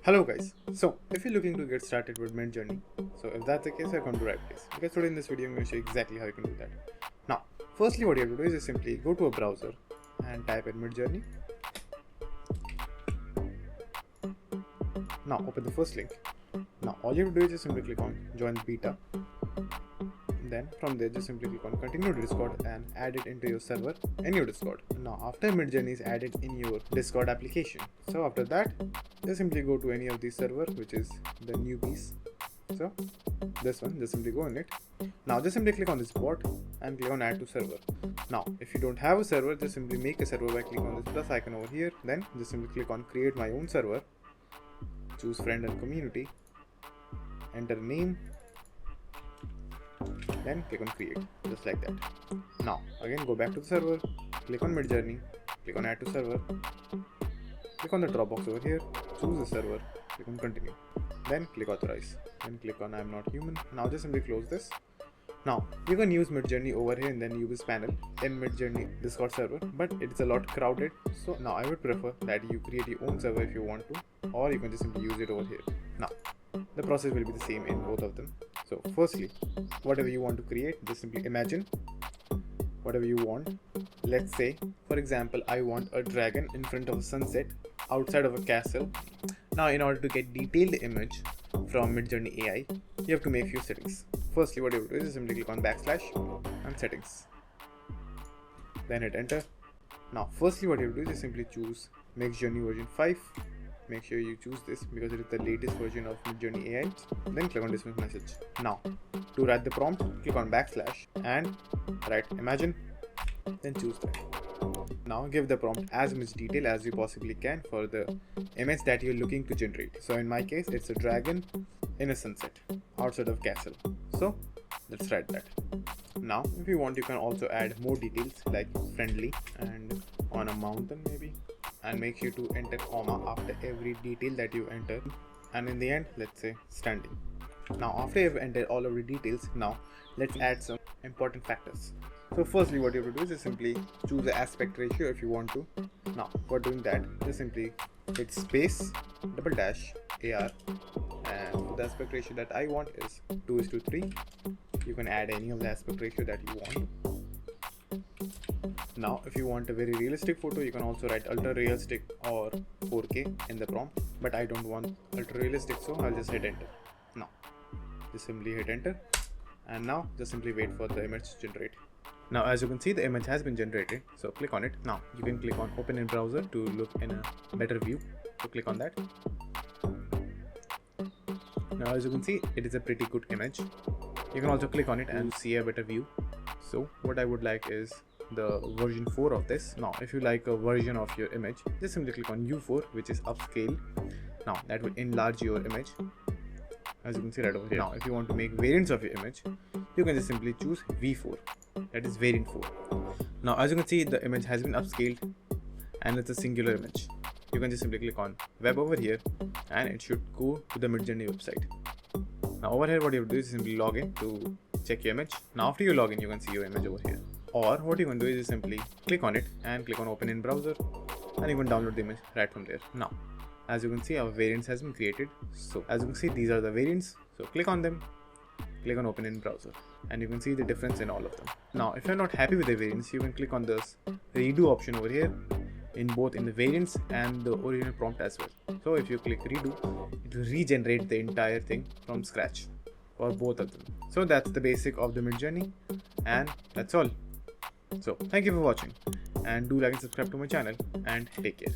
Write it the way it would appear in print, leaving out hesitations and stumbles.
Hello guys, so if you're looking to get started with Midjourney, so if that's the case, you've come to the right place, because today in this video I'm going to show you exactly how you can do that. Now, firstly what you have to do is just simply go to a browser and type in Midjourney. Now open the first link. Now all you have to do is just simply click on join beta. Then from there just simply click on continue to Discord and add it into your server in your Discord. Now after Midjourney is added in your Discord application, so after that just simply go to any of these server, which is the newbies. So this one, just simply go on it. Now just simply click on this bot and click on add to server. Now if you don't have a server, just simply make a server by clicking on this plus icon over here. Then just simply click on create my own server, choose friend and community, enter name, then click on create, just like that. Now again go back to the server, click on Midjourney, click on add to server, click on the drop box over here, choose the server, click on continue, then click authorize, then click on I'm not human. Now just simply close this. Now you can use Midjourney over here in the newbies panel in Midjourney Discord server, but it's a lot crowded, so now I would prefer that you create your own server if you want to, or you can just simply use it over here. Now the process will be the same in both of them. So firstly, whatever you want to create, just simply imagine whatever you want. Let's say for example I want a dragon in front of a sunset outside of a castle. Now in order to get detailed image from Midjourney AI, you have to make few settings. Firstly what you have to do is simply click on backslash and settings, then hit enter. Now firstly what you have to do is simply choose Midjourney version 5. Make sure you choose this because it is the latest version of Midjourney AI. Then click on dismiss message. Now to write the prompt, click on backslash and write imagine, then choose that. Now give the prompt as much detail as you possibly can for the image that you're looking to generate. So in my case it's a dragon in a sunset outside of castle, so let's write that. Now if you want, you can also add more details like friendly and on a mountain maybe, and make sure to enter comma after every detail that you enter, and in the end let's say standing. Now after you've entered all of the details, now let's add some important factors. So firstly what you have to do is just simply choose the aspect ratio if you want to. Now for doing that, just simply hit space double dash AR, and the aspect ratio that I want is 2:3. You can add any of the aspect ratio that you want. Now if you want a very realistic photo, you can also write ultra realistic or 4K in the prompt, but I don't want ultra realistic, so I'll just hit enter. Now just simply hit enter, and now just simply wait for the image to generate. Now as you can see, the image has been generated, so click on it. Now you can click on open in browser to look in a better view, so click on that. Now as you can see, it is a pretty good image. You can also click on it and see a better view. So what I would like is the version 4 of this. Now if you like a version of your image, just simply click on U4, which is upscale. Now that will enlarge your image, as you can see right over here. Now if you want to make variants of your image, you can just simply choose V4, that is variant 4. Now as you can see, the image has been upscaled and it's a singular image. You can just simply click on web over here and it should go to the Midjourney website. Now over here what you have to do is simply log in to check your image. Now after you log in, you can see your image over here. Or what you can do is simply click on it and click on open in browser, and you can download the image right from there. Now as you can see, our variants has been created. So as you can see, these are the variants. So click on them, click on open in browser, and you can see the difference in all of them. Now if you're not happy with the variants, you can click on this redo option over here in both in the variants and the original prompt as well. So if you click redo, it will regenerate the entire thing from scratch for both of them. So that's the basic of the Midjourney, and that's all. So thank you for watching, and do like and subscribe to my channel, and take care.